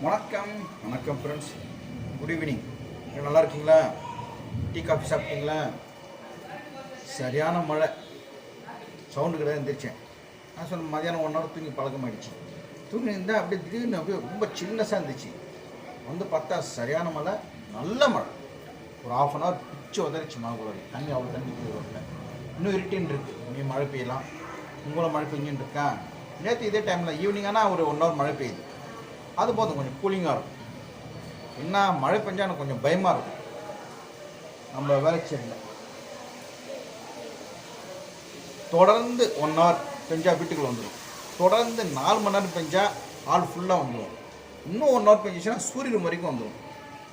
வணக்கம் வணக்கம் friends, good evening. நல்லா இருக்கீங்களா? டீ காஃபி சாப்பிட்டீங்களா? சரியான மழை, சவுண்டு கிடையாது. எழுந்திரிச்சேன். நான் சொன்ன மதியானம் 1 ஹவர் தூங்கி பழக்கமாகிடுச்சு. தூங்கி இருந்தால் அப்படியே திடீர்னு அப்படியே ரொம்ப சின்னஸாக இருந்துச்சு. வந்து பார்த்தா சரியான மழை, நல்ல மழை. ஒரு 1/2 ஹவர் பிச்சு உதறிச்சு மழை கூட. தண்ணி அவ்வளோ தண்ணி ரோட்டில் இன்னும் இருட்டின்னு இருக்குது. நீ மழை பெய்யலாம். உங்களை மழை பெஞ்சுன்னு இருக்கா? நேற்று இதே டைமில் ஈவினிங் ஆனால் ஒரு 1 ஹவர் மழை பெய்யுது. அது போதும், கொஞ்சம் கூலிங்காக இருக்கும். என்ன மழை பெஞ்சா எனக்கு கொஞ்சம் பயமாக இருக்கும். நம்ம வேலைச்சேரியில் தொடர்ந்து 1 ஹவர் பெஞ்சா வீட்டுக்குள்ள வந்துடும். தொடர்ந்து 4 மணி நேரம் பெஞ்சால் ஆள் ஃபுல்லாக வந்துடும். இன்னும் 1 ஹவர் பெஞ்சிச்சுன்னா சூரியன் வரைக்கும் வந்துடும்.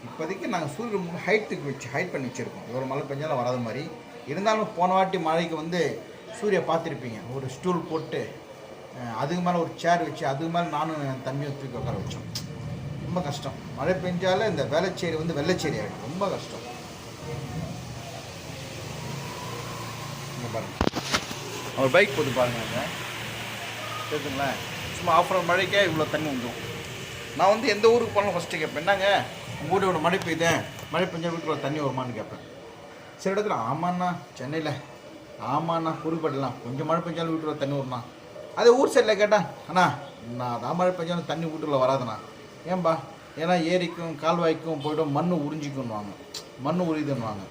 இப்போதைக்கு நாங்கள் சூரியன் ஹைட் பண்ணி வச்சுருக்கோம். ஒரு மழை பெஞ்சாலும் வராத மாதிரி. இருந்தாலும் போன வாட்டி மழைக்கு வந்து சூரிய பார்த்துருப்பீங்க. ஒரு ஸ்டூல் போட்டு அதுக்கு மேலே ஒரு சேர் வச்சு அதுக்கு மேலே நானும் என் தம்பியை தூக்கி உட்கார வச்சோம். ரொம்ப கஷ்டம். மழை பெஞ்சாலே இந்த வேலைச்சேரி வந்து வெள்ளைச்சேரி ஆகிடும். ரொம்ப கஷ்டம். இங்கே பாருங்கள், அவர் பைக் போட்டு பாருங்கள். அங்கே கேட்குங்களேன், சும்மா ஆஃபர் மழைக்கே இவ்வளோ தண்ணி வந்துடும். நான் வந்து எந்த ஊருக்கு போனாலும் ஃபஸ்ட்டு கேட்பேன், என்னங்க உங்கள் ஊரோட மழை பெய்யுதேன், மழை பெஞ்சால் வீட்டுக்குள்ள தண்ணி வருமானு கேட்பேன். சில இடத்துல ஆமாண்ணா, சென்னையில் ஆமாண்ணா புதுப்பட்டலாம், கொஞ்சம் மழை பெஞ்சாலும் வீட்டுக்குள்ள தண்ணி வருமா. அதே ஊர் சைடில் கேட்டால் அண்ணா நான் மழை பெஞ்சாலும் தண்ணி வீட்டுக்குள்ள வராதுண்ணா. ஏன்பா? ஏன்னா ஏரிக்கும் கால்வாய்க்கும் போய்டும் மண் உறிஞ்சிக்குன்னுவாங்க, மண் உரியுதுன்னுவாங்க.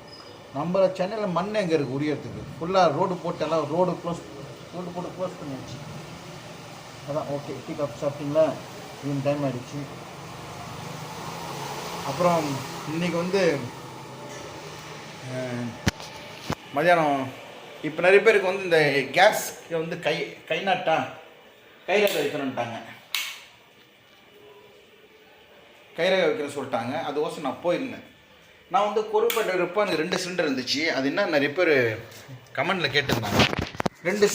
நம்ம சென்னையில் மண் எங்கே இருக்குது உரியறதுக்கு? ஃபுல்லாக ரோடு போட்டு எல்லாம் ரோடு போட்டு க்ளோஸ் பண்ணிடுச்சு. அதான் ஓகே. டீ காஃபி சாப்பிட்டீங்களா? ஈவினிங் டைம் ஆகிடுச்சு. அப்புறம் இன்றைக்கி வந்து மதியானம் இப்போ நிறைய பேருக்கு வந்து இந்த கேஸ்க்கு வந்து கை நாட்டா கைரேகை வைக்கணுன்ட்டாங்க. கைரேகை வைக்கிறேன்னு சொல்லிட்டாங்க. அதுக்கோசம் நான் போயிருந்தேன். நான் வந்து பொறுப்பேட்ட இருப்போ எனக்கு 2 சிலிண்டர் இருந்துச்சு. அது என்ன நிறைய பேர் கமெண்டில் கேட்டிருந்தாங்க. 2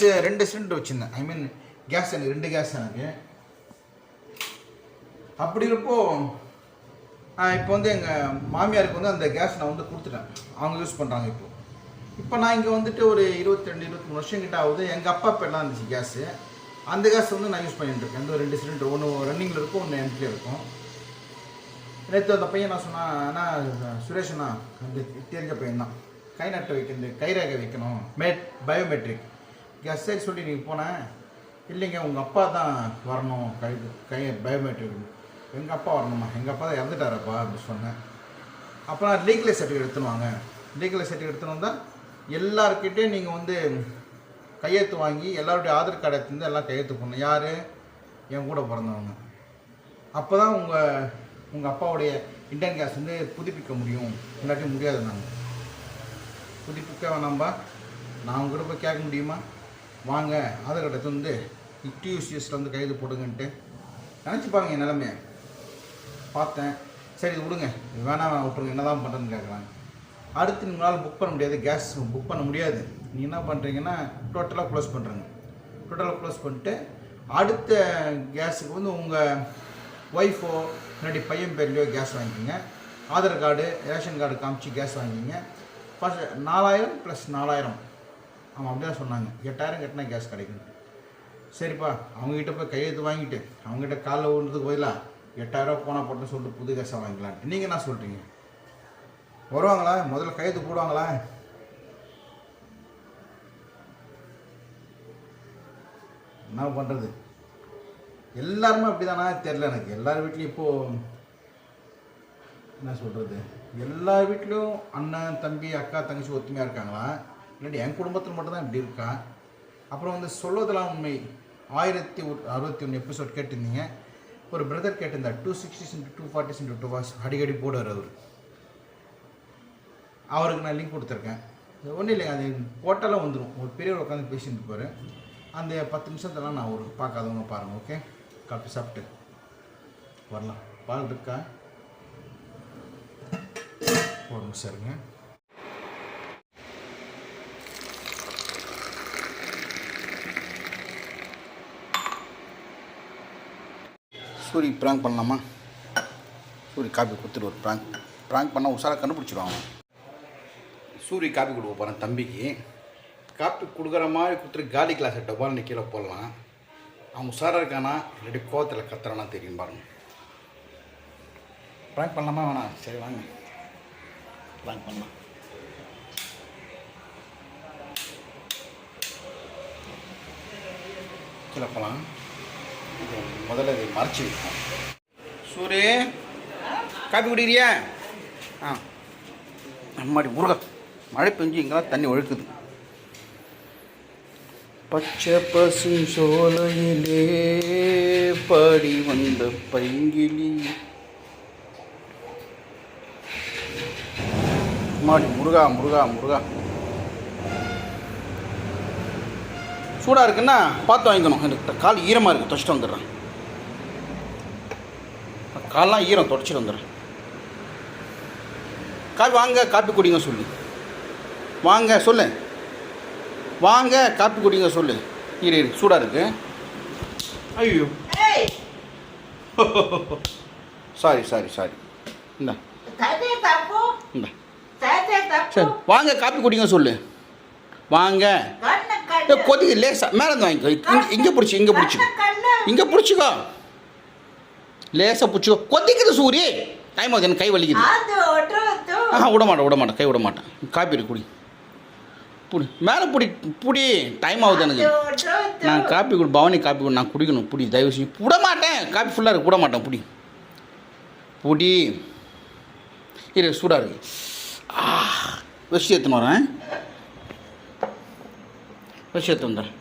சிலிண்டர் வச்சுருந்தேன். ஐ மீன் கேஸ், எனக்கு 2 கேஸ் எனக்கு. அப்படி இருப்போ இப்போ வந்து எங்கள் மாமியாருக்கு வந்து அந்த கேஸ் நான் வந்து கொடுத்துட்டேன். அவங்க யூஸ் பண்ணுறாங்க. இப்போ நான் இங்கே வந்துட்டு ஒரு 22-23 வருஷம் கிட்ட ஆகுது. எங்கள் அப்பா பேர்லாம் இருந்துச்சு கேஸு. அந்த கேஸ் வந்து நான் யூஸ் பண்ணிட்டு இருக்கேன். இந்த 2 சிலிண்டர், ஒன்று ரன்னிங்கில் இருக்கும், ஒன்று எம்டியில் இருக்கும். நேற்று அந்த பையன் நான் சொன்னான், ஆனால் சுரேஷனா அந்த தெரிஞ்ச பையன் தான், கை நட்டை வைக்கிறது, கைரேகை வைக்கணும், பயோமெட்ரிக் கேஸ். சரி சொல்லி நீங்கள் போனேன். இல்லைங்க உங்கள் அப்பா தான் வரணும், கை பயோமெட்ரிக். எங்கள் அப்பா வரணுமா? எங்கள் அப்பா தான் இறந்துட்டாரப்பா அப்படின்னு சொன்னேன். அப்புறம் லீகல் சர்டிஃபிகேட் எடுத்துனுவாங்க. லீகல் சர்டிஃபிகேட் எடுத்துன்னு வந்தால் எல்லாருக்கிட்டையும் நீங்கள் வந்து கையெழுத்து வாங்கி எல்லாருடைய ஆதார் கார்டை எடுத்துருந்து எல்லாம் கையெழுத்து பண்ணணும். யார்? என் கூட பிறந்தவங்க. அப்போ தான் உங்கள் அப்பாவுடைய இண்டியன் கேஸ் வந்து புதுப்பிக்க முடியும். இல்லாட்டி முடியாது. நாங்கள் புதுப்பிக்க வேணாம்பா, நான் உங்கள்கிட்ட போய் கேட்க முடியுமா? வாங்க ஆதார் கார்டை எடுத்து வந்து டியூசிஎஸில் வந்து கையெழுத்து போடுங்கன்ட்டு நினச்சிப்பாங்க. என் நிலைமையை பார்த்தேன். சரி இது விடுங்க, வேணாம் விட்டுருங்க, என்ன தான் பண்ணுறதுன்னு கேட்குறாங்க. அடுத்து உங்களால் புக் பண்ண முடியாது, கேஸ் புக் பண்ண முடியாது. நீங்கள் என்ன பண்ணுறீங்கன்னா டோட்டலாக க்ளோஸ் பண்ணுறேங்க. டோட்டலாக க்ளோஸ் பண்ணிட்டு அடுத்த கேஸுக்கு வந்து உங்கள் ஒய்ஃபோ இல்லாட்டி பையன் பேர்லையோ கேஸ் வாங்கிக்கிங்க. ஆதார் கார்டு, ரேஷன் கார்டு காமிச்சு கேஸ் வாங்கிக்கிங்க. ஃபஸ்ட் 4000 + 4000, அவன் அப்படியே சொன்னாங்க. 8000 கட்டினா கேஸ் கிடைக்கும். சரிப்பா, அவங்ககிட்ட போய் கையெழுத்து வாங்கிட்டு அவங்ககிட்ட காலில் விழுறதுக்கு போயிடலாம். 8000 போனால் போட்டுன்னு சொல்லிட்டு புது கேஸை வாங்கிக்கலான்ட்டு நீங்கள் என்ன சொல்கிறீங்க? வருவாங்களா? முதல்ல கையெழுத்து போடுவாங்களா? என்ன பண்ணுறது? எல்லாருமே அப்படி தானா தெரில எனக்கு. எல்லார் வீட்லேயும் இப்போது என்ன சொல்கிறது, எல்லா வீட்லேயும் அண்ணன் தம்பி அக்கா தங்கச்சி ஒத்துமையாக இருக்காங்களா? இல்லாட்டி என் குடும்பத்தில் மட்டும்தான் இப்படி இருக்கா? அப்புறம் வந்து சொல்வதெல்லாம் உண்மை 1061 எபிசோட் கேட்டிருந்தீங்க. ஒரு பிரதர் கேட்டிருந்தார் 260 × 240 × 2 வாஸ் அடிக்கடி போடுவார் அவர். அவருக்கு நான் லிங்க் கொடுத்துருக்கேன். ஒன்றும் இல்லைங்க, அது போட்டாலும் வந்துடும். ஒரு பெரியவர் உட்காந்து பேசிட்டு இருப்பார். அந்த 10 நிமிஷத்தெல்லாம் நான் ஒரு பார்க்காதவங்க பாருங்கள். ஓகே, காப்பி சாப்பிட்டு வரலாம். பால் இருக்கா? ஒரு நிமிஷம் இருங்க. சூரி ப்ராங்க் பண்ணலாமா? சூரி காப்பி கொடுத்துட்டு ஒரு ப்ராங்க் பண்ணால் உஷாராக கண்டுபிடிச்சிடுவாங்க. சூரி காப்பி கொடுக்க போகிறேன் தம்பிக்கு. காப்பி கொடுக்குற மாதிரி கொடுத்துட்டு காலி கிளாஸை டப்பால் கீழே போடலாம். அவன் உஷாராக இருக்கானா இல்லாட்டி கோவத்தில் கத்துறானா தெரியும் பாருங்க. ப்ராங்க் பண்ணலாமா வேணாம்? சரி வாங்க ப்ராங்க் பண்ணலாம். கீழே போகலாம். முதல்ல இது மறைச்சி வைப்போம். சூரி காப்பி குடிக்கிறியா? ஆ அம்மாடி முருகா, மழை பெஞ்சு இங்கெல்லாம் தண்ணி ஒழுக்குது. பச்சை பசும் சோலையிலே பாடி வந்த பைங்கிலி. அம்மாடி முருகா முருகா முருகா. சூடாக இருக்குன்னா பார்த்து வாங்கிக்கணும். எனக்கு கால் ஈரமாக இருக்குது, தொடச்சிட்டு வந்துடுறேன். கால்லாம் ஈரம், தொடச்சிட்டு வந்துடுறேன். காப்பி வாங்க, காப்பி குடிங்க சொல்லு. வாங்க சொல்லு, வாங்க காப்பி குடிங்க சொல்லு. இரு சூடாக இருக்கு. ஐயோ சாரி சாரி சாரி. இந்தா இந்தா சரி வாங்க காப்பி குடிங்க சொல்லு. வாங்க கொதிக்கு லேசாக மேலே இருந்து வாங்கிக்கோ. இங்கே பிடிச்சி இங்கே பிடிச்சிக்கோ, இங்கே பிடிச்சிக்கோ, லேசாக பிடிச்சிக்கோ. கொதிக்குது சூரி, டைம் ஆகுது, எனக்கு கை வலிக்குது. விட மாட்டேன் விட மாட்டேன், கை விட மாட்டேன். காப்பி இருக்கு குடி, புடி மேலே புடி புடி. டைம் ஆகுது எனக்கு. நான் காப்பி குடி, பவானி காப்பி குடி, நான் குடிக்கணும். புடி தயவு செஞ்சு. விட மாட்டேன், காப்பி ஃபுல்லாக இருக்கு, விட மாட்டேன். புடி புடி. இரு சூடாக இருக்கு. வச்சு எடுத்துன்னு வரேன், வச்சு எடுத்து வந்துடுறேன்.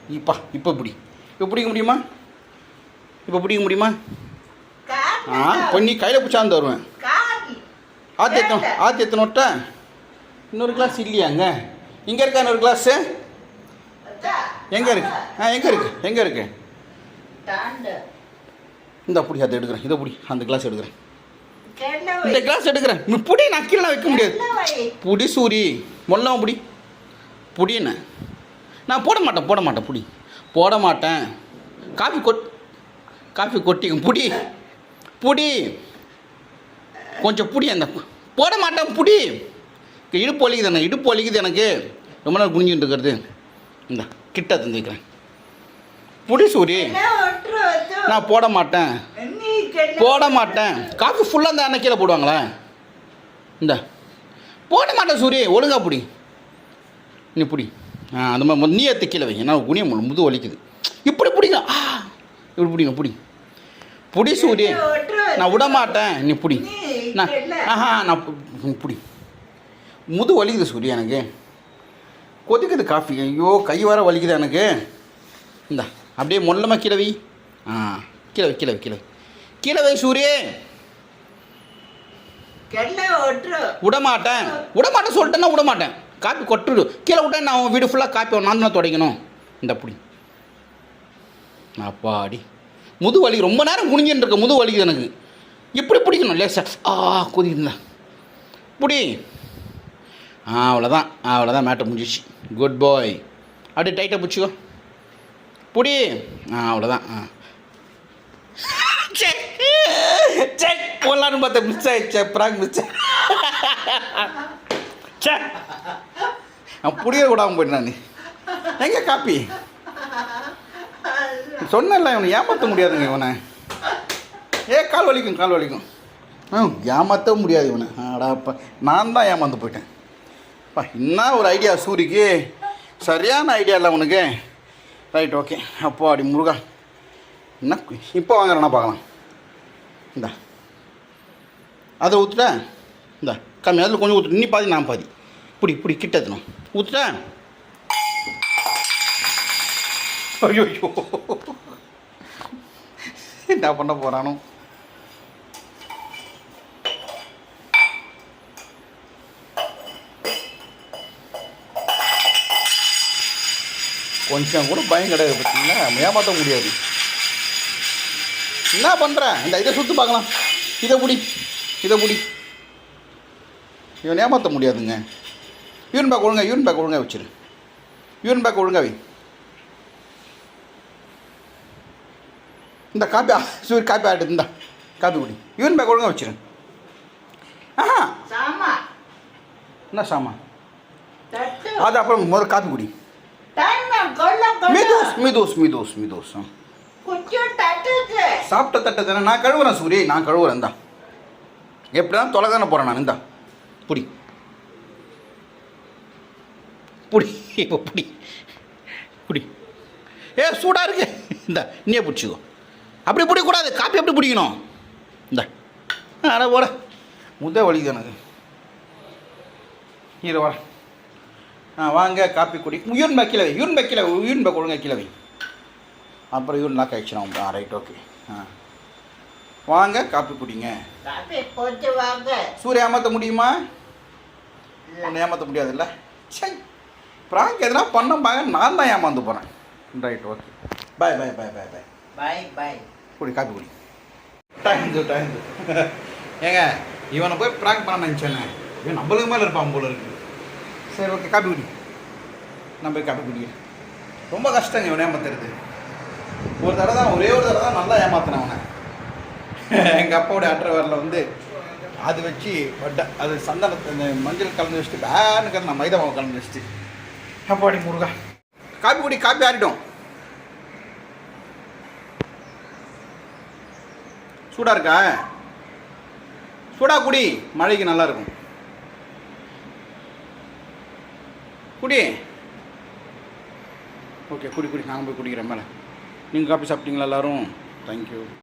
இப்போ பிடி. இப்போ பிடிக்க முடியுமா? இப்போ பிடிக்க முடியுமா? பண்ணி கையில் பிடிச்சாந்து வருவேன். ஆற்றி எத்தனை விட்ட இன்னொரு கிளாஸ் இல்லையாங்க? இங்கே இருக்கா இன்னொரு கிளாஸு? எங்கே இருக்கு? எங்கே இருக்கு? இந்த புடி, அதை எடுக்கிறேன். இதை புடி, அந்த கிளாஸ் எடுக்கிறேன். இந்த கிளாஸ் எடுக்கிறேன். புடி, நான் கீழே வைக்க முடியாது. புடி சூரி, மொல்லம் புடி புடின்னு. நான் போட மாட்டேன் புடி போட மாட்டேன். காஃபி கொட்டிங்க. புடி புடி கொஞ்சம் புடி. அந்த போட மாட்டேன் புடி. இடுப்பு வலிக்குது எனக்கு. ரொம்ப நேரம் குனிஞ்சுட்டு இருக்கிறது. இந்த கிட்ட தந்துக்கிறேன். புடி சூரி, நான் போட மாட்டேன். காஃபி ஃபுல்லாக இந்த அன்னை கீழே போடுவாங்களே. இந்த போட மாட்டேன் சூரி, ஒழுங்கா புடி. நீ புடி. அந்த மாதிரி நீ எடுத்து கீழே வை. ஏன்னா குனிய முது வலிக்குது. இப்படி பிடிங்க. இப்படி பிடிங்க. புடி சூரி, நான் விட மாட்டேன். நீ புடி. நான் புடி. முது வலிக்குது சூரி எனக்கு. கொதிக்குது காஃபி. ஐயோ கை வர வலிக்குது எனக்கு. இந்தா அப்படியே மொல்லமாக கீழே வை. கீழே வை சூரி. விட மாட்டேன் சொல்லிட்டேன்னா விட மாட்டேன். காப்பி கொட்டுடு. கீழே விட்டேன் நான் வீடு ஃபுல்லாக காப்பி நான் தான் துடைக்கணும். இந்த புடி. அப்பாடி முது வலி. ரொம்ப நேரம் குனிஞ்சுட்டு இருக்க, முது வலிக்குது எனக்கு. இப்படி பிடிக்கணும் லேசா. கொதிக்குதுண்ணா புடி. அவ்வளோதான் மேட்டர் முடிஞ்சிச்சு. குட் பாய். அப்படியே டைட்டாக பிடிச்சிக்கோ. புடி. அவ்வளோதான். செக் போடலான்னு பார்த்தேன், மிஸ் ஆயிடுச்சே. Prank miss. நான் புடிய விடாமல் போயிட்டேன். நான் எங்கே காப்பி சொன்னல, இவனை ஏமாற்ற முடியாதுங்க. இவனை கால் வலிக்கும். ஏமாற்ற முடியாது இவனை. ஆடாப்பா, நான் தான் ஏமாந்து போயிட்டேன். என்ன ஒரு ஐடியா சூரிக்கு. சரியான ஐடியா இல்லை உனக்கு. Right okay. அப்போ அடி முருகா, என்ன இப்போ வாங்குறேன்னா பார்க்கலாம். இந்தா அதை ஊற்றுட்டேன். இந்தா கம்மி, அதில் கொஞ்சம் ஊற்று. நீ பாதி நான் பாதி. புடி கிட்ட எத்தணும். ஊற்றுட்டேன். ஐயோ என்ன பண்ண போகிறானோ. கொஞ்சம் கூட பயம் கிடையாது. பார்த்தீங்களா, ஏமாற்ற முடியாது. என்ன பண்ணுறேன்? இதை சுற்று பார்க்கலாம். இதை புடி. இவன் ஏமாற்ற முடியாதுங்க. யூரின் பேக் ஒழுங்காக வச்சிரு. யூரின் பேக் ஒழுங்காக வை. இந்த காப்பி சூரி காப்பி ஆகிட்டு. இந்த காப்பி குடி. யூரின் பேக் ஒழுங்காக வச்சிரு. என்ன சாமான் அது? அப்புறம் முதல்ல காப்பி குடி. மிதோஸ். சாப்பிட்ட தட்டை தானே நான் கழுவுறேன் சூரி, நான் கழுவுறேன். தான் எப்படி தான் தொலை தானே போகிறேன் நான். இந்தா புடி புடி, இப்போ புடி புடி. சூடாக இருக்கு. இந்த இன்னே பிடிச்சிக்கோ. அப்படி பிடிக்கக்கூடாது, காப்பி எப்படி பிடிக்கணும். இந்த அட போட முத வலிக்குது எனக்கு. இரு வர. வாங்க காப்பி குடி. யூன் பை கீழே வை, யூன் பை கீழே, யூன் பை ஒழுங்கா கீழே வை. அப்புறம் யூன் லாக் ஆகிடுச்சுனா ரைட் ஓகே. வாங்க காப்பி குடிங்க. சூரிய ஏமாற்ற முடியுமா? ஒன்று ஏமாற்ற முடியாதுல்ல. சரி ப்ராங்க் எதனா பண்ணம்பாங்க, நான் தான் ஏமாந்து போகிறேன். Right okay. Bye bye bye bye bye bye bye. குடி காப்பி குடி. டைந்து ஏங்க இவனை போய் ப்ராங்க் பண்ண நினச்சேனே, இவன் நம்மளுக்கு மேலே இருப்பான் போல இருக்கு. சரி ஓகே காப்பி குடி. நான் போய் காப்பி குடிக்கிறேன். ரொம்ப கஷ்டங்க இவனை ஏமாத்துறது. ஒரு தடவை தான், ஒரே ஒரு தடவை தான் நல்லா ஏமாத்தினேன் அவனை. எங்கள் அப்பாவுடைய அட்ரவரில் வந்து அது வச்சு அது சந்தனத்தை இந்த மஞ்சள் கலந்து வச்சுட்டு பேனுக்கு நான் மைதா மாவு கலந்து வச்சுட்டு அப்பாடி முருகா. காப்பி குடி, காப்பி ஆறிடும். சூடாக இருக்கா? சூடாக குடி, மழைக்கு நல்லா இருக்கும். குடி. ஓகே குடி குடி. நாங்கள் போய் குடிக்கிறேன் மேலே. நீங்கள் காப்பி சாப்பிட்டீங்களா எல்லோரும்? தேங்க்யூ.